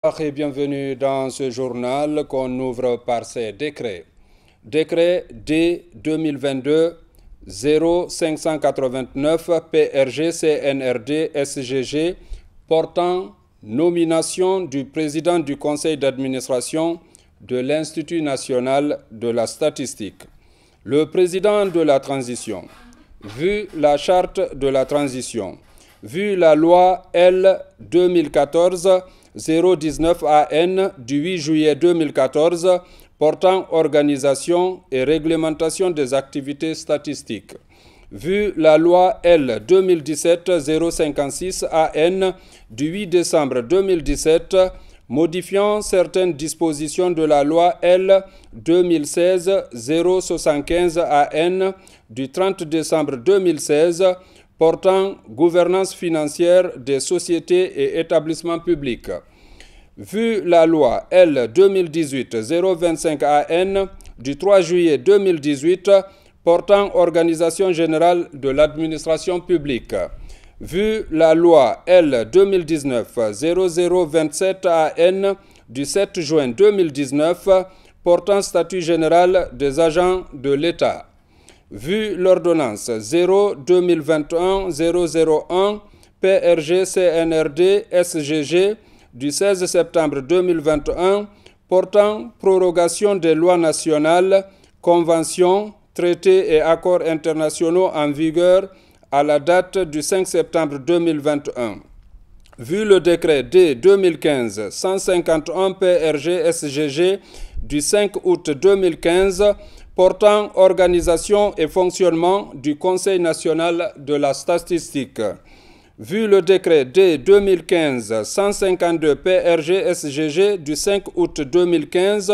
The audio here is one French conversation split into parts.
Bonjour et bienvenue dans ce journal qu'on ouvre par ces décrets. Décret D 2022-0589 PRG CNRD SGG portant nomination du président du conseil d'administration de l'Institut national de la statistique. Le président de la transition, vu la charte de la transition, vu la loi L 2014-019 AN du 8 juillet 2014 portant organisation et réglementation des activités statistiques, vu la loi L 2017-056 AN du 8 décembre 2017 modifiant certaines dispositions de la loi L 2016-075 AN du 30 décembre 2016 portant gouvernance financière des sociétés et établissements publics, vu la loi L 2018-025 AN du 3 juillet 2018 portant organisation générale de l'administration publique, vu la loi L 2019-0027 AN du 7 juin 2019 portant statut général des agents de l'État, vu l'ordonnance 0-2021-001 PRG CNRD SGG du 16 septembre 2021 portant prorogation des lois nationales, conventions, traités et accords internationaux en vigueur à la date du 5 septembre 2021. Vu le décret D 2015-151 PRG SGG du 5 août 2015 portant organisation et fonctionnement du Conseil national de la statistique, vu le décret D 2015-152 PRG SGG du 5 août 2015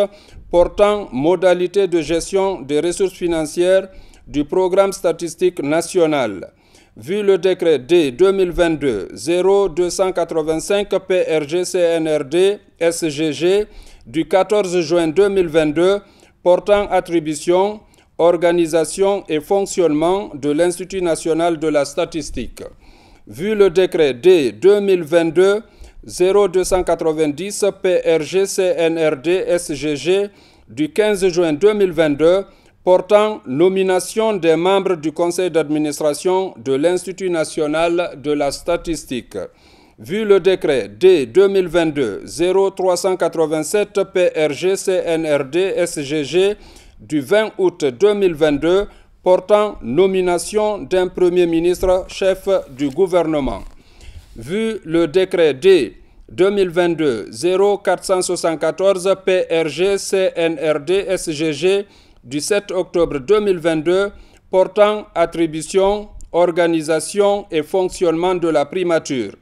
portant modalité de gestion des ressources financières du programme statistique national, vu le décret D 2022-0285 PRG CNRD SGG du 14 juin 2022 portant attribution, organisation et fonctionnement de l'Institut national de la statistique, vu le décret D 2022-0290 PRG CNRD SGG du 15 juin 2022 portant nomination des membres du conseil d'administration de l'Institut national de la statistique, vu le décret D 2022-0387 PRG CNRD SGG du 20 août 2022 portant nomination d'un Premier ministre chef du gouvernement, vu le décret D 2022-0474 PRG CNRD SGG du 7 octobre 2022 portant attribution, organisation et fonctionnement de la primature,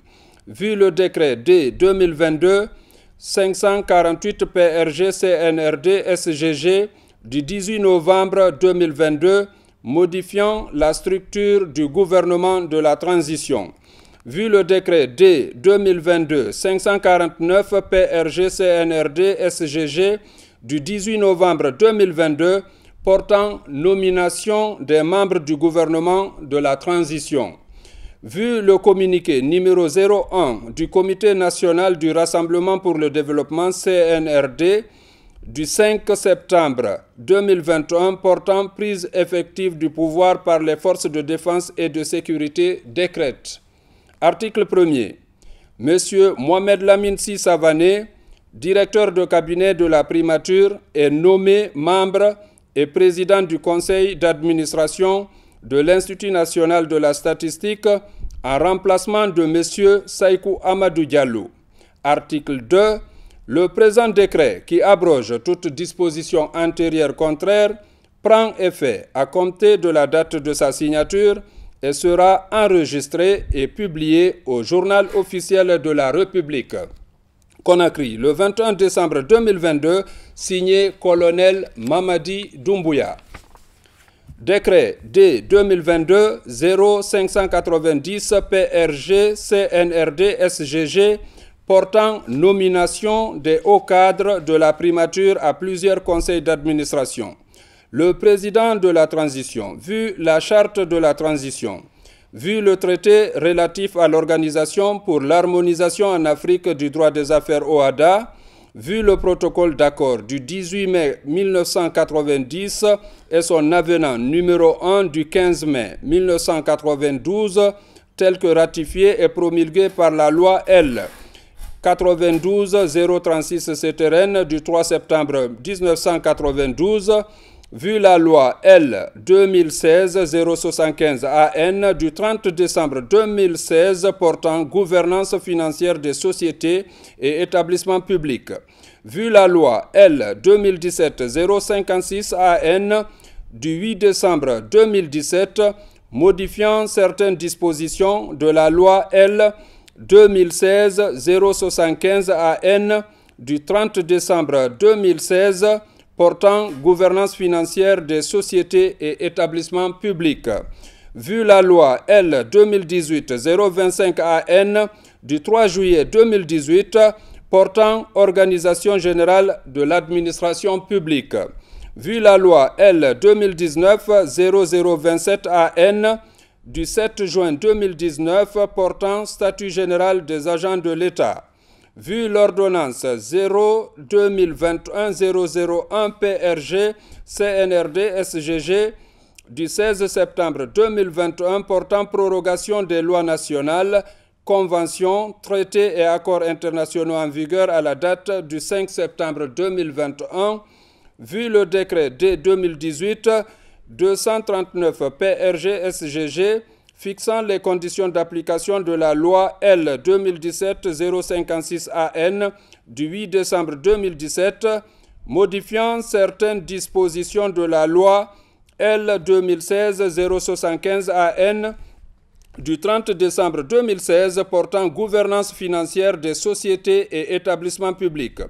vu le décret D 2022-548 PRG CNRD SGG du 18 novembre 2022 modifiant la structure du gouvernement de la transition, vu le décret D 2022-549 PRG CNRD SGG du 18 novembre 2022 portant nomination des membres du gouvernement de la transition, vu le communiqué numéro 01 du Comité national du Rassemblement pour le développement CNRD du 5 septembre 2021 portant prise effective du pouvoir par les forces de défense et de sécurité décrète. Article 1er. Monsieur Mohamed Lamine Sy Savané, directeur de cabinet de la primature, est nommé membre et président du conseil d'administration de l'Institut national de la statistique en remplacement de monsieur Saïkou Amadou Diallo. Article 2. Le présent décret, qui abroge toute disposition antérieure contraire, prend effet à compter de la date de sa signature et sera enregistré et publié au Journal officiel de la République. Conakry, le 21 décembre 2022, signé Colonel Mamadi Doumbouya. Décret D 2022-0590 PRG CNRD SGG portant nomination des hauts cadres de la primature à plusieurs conseils d'administration. Le président de la transition, vu la charte de la transition, vu le traité relatif à l'Organisation pour l'harmonisation en Afrique du droit des affaires OHADA, vu le protocole d'accord du 18 mai 1990 et son avenant numéro 1 du 15 mai 1992, tel que ratifié et promulgué par la loi L. 92-036 CTRN du 3 septembre 1992, vu la loi L. 2016-075 AN du 30 décembre 2016 portant gouvernance financière des sociétés et établissements publics, vu la loi L. 2017-056 AN du 8 décembre 2017 modifiant certaines dispositions de la loi L. 2016-075 AN du 30 décembre 2016 portant gouvernance financière des sociétés et établissements publics, vu la loi L. 2018-025 AN du 3 juillet 2018 portant organisation générale de l'administration publique, vu la loi L. 2019-0027 AN du 7 juin 2019 portant statut général des agents de l'État, vu l'ordonnance 0-2021-001 PRG CNRD SGG du 16 septembre 2021 portant prorogation des lois nationales, conventions, traités et accords internationaux en vigueur à la date du 5 septembre 2021, vu le décret D 2018-239 PRG SGG fixant les conditions d'application de la loi L. 2017-056 AN du 8 décembre 2017, modifiant certaines dispositions de la loi L. 2016-075 AN du 30 décembre 2016 portant gouvernance financière des sociétés et établissements publics,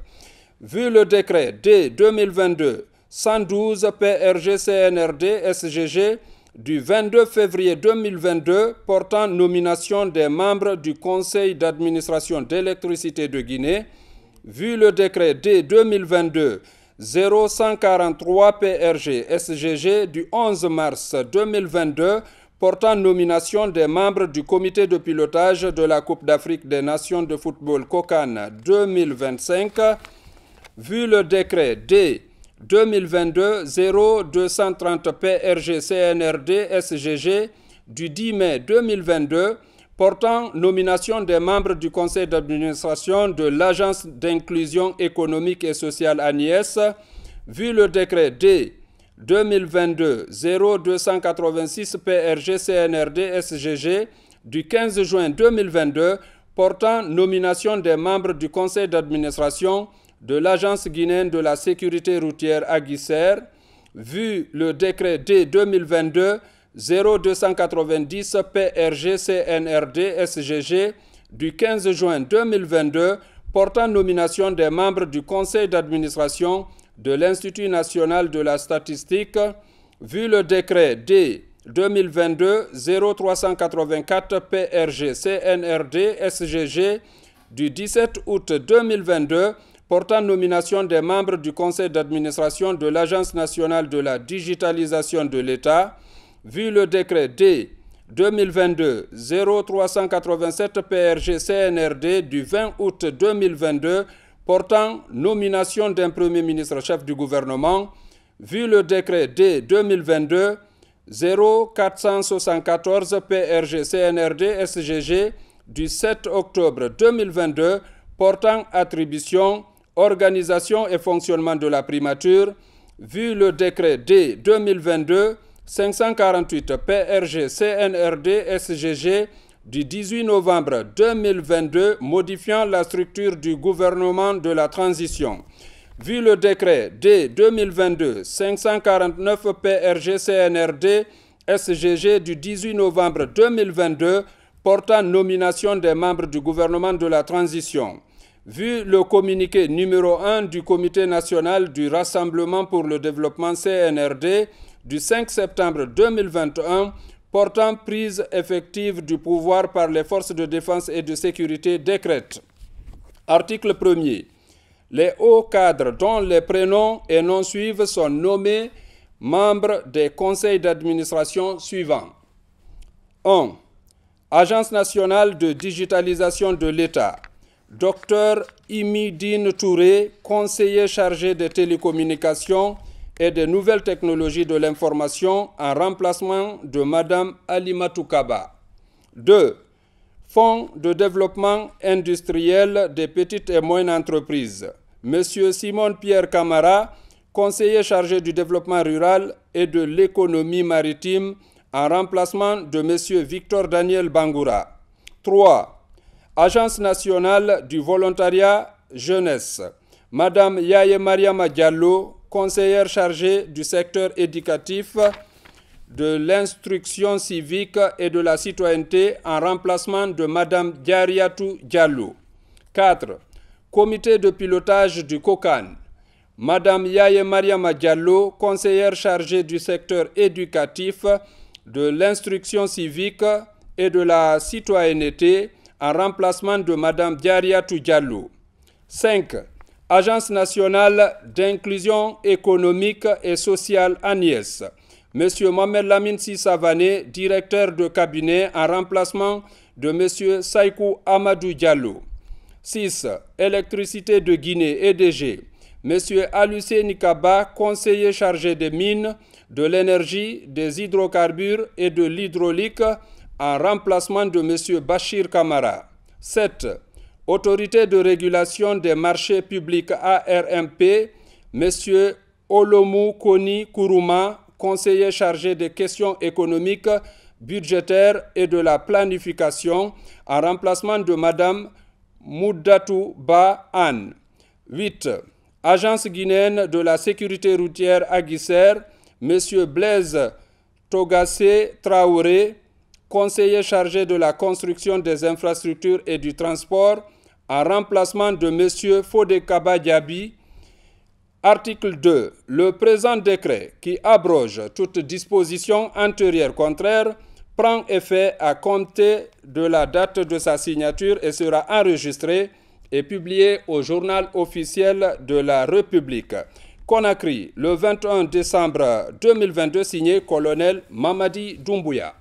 vu le décret D. 2022-112 PRG CNRD SGG du 22 février 2022 portant nomination des membres du Conseil d'administration d'électricité de Guinée, vu le décret D 2022-0143 PRG SGG du 11 mars 2022 portant nomination des membres du comité de pilotage de la Coupe d'Afrique des Nations de football COCAN 2025, vu le décret D 2022-0230 PRG CNRD SGG du 10 mai 2022 portant nomination des membres du conseil d'administration de l'Agence d'inclusion économique et sociale ANIES, vu le décret D 2022-0286 PRG CNRD SGG du 15 juin 2022 portant nomination des membres du conseil d'administration de l'Agence guinéenne de la sécurité routière AGISER, vu le décret D 2022-0290 PRG CNRD SGG du 15 juin 2022 portant nomination des membres du conseil d'administration de l'Institut national de la statistique, vu le décret D 2022-0384 PRG CNRD SGG du 17 août 2022 portant nomination des membres du conseil d'administration de l'Agence nationale de la digitalisation de l'État, vu le décret D 2022-0387 PRG CNRD du 20 août 2022 portant nomination d'un Premier ministre chef du gouvernement, vu le décret D 2022-0474 PRG CNRD SGG du 7 octobre 2022 portant attribution, organisation et fonctionnement de la primature, vu le décret D 2022-548 PRG CNRD SGG du 18 novembre 2022 modifiant la structure du gouvernement de la transition, vu le décret D 2022-549 PRG CNRD SGG du 18 novembre 2022 portant nomination des membres du gouvernement de la transition, vu le communiqué numéro 1 du Comité national du Rassemblement pour le développement CNRD du 5 septembre 2021 portant prise effective du pouvoir par les forces de défense et de sécurité décrète. Article 1er. Les hauts cadres dont les prénoms et noms suivent sont nommés membres des conseils d'administration suivants. 1. Agence nationale de digitalisation de l'État. Dr Imidine Touré, conseiller chargé des télécommunications et des nouvelles technologies de l'information en remplacement de Madame Alimatou Kaba. 2. Fonds de développement industriel des petites et moyennes entreprises. Monsieur Simon Pierre Camara, conseiller chargé du développement rural et de l'économie maritime en remplacement de Monsieur Victor Daniel Bangoura. 3. Agence nationale du volontariat jeunesse. Madame Yaye Mariama Diallo, conseillère chargée du secteur éducatif, de l'instruction civique et de la citoyenneté en remplacement de Madame Diariatou Diallo. 4. Comité de pilotage du COCAN. Madame Yaye Mariama Diallo, conseillère chargée du secteur éducatif, de l'instruction civique et de la citoyenneté en remplacement de Madame Diariatou Diallo. 5. Agence nationale d'inclusion économique et sociale Agnès. Monsieur Mohamed Lamine Sissavané, directeur de cabinet en remplacement de Monsieur Saïkou Amadou Diallo. 6. Électricité de Guinée, EDG. Monsieur Alucé Nikaba, conseiller chargé des mines, de l'énergie, des hydrocarbures et de l'hydraulique en remplacement de Monsieur Bachir Kamara. 7. Autorité de régulation des marchés publics ARMP, Monsieur Olomou Koni Kourouma, conseiller chargé des questions économiques, budgétaires et de la planification, en remplacement de Madame Moudatou Ba Anne. 8. Agence guinéenne de la sécurité routière Aguisser, Monsieur Blaise Togassé Traoré, conseiller chargé de la construction des infrastructures et du transport, en remplacement de Monsieur Fodekaba Diaby. Article 2. Le présent décret, qui abroge toute disposition antérieure contraire, prend effet à compter de la date de sa signature et sera enregistré et publié au journal officiel de la République. Conakry, le 21 décembre 2022, signé Colonel Mamadi Doumbouya.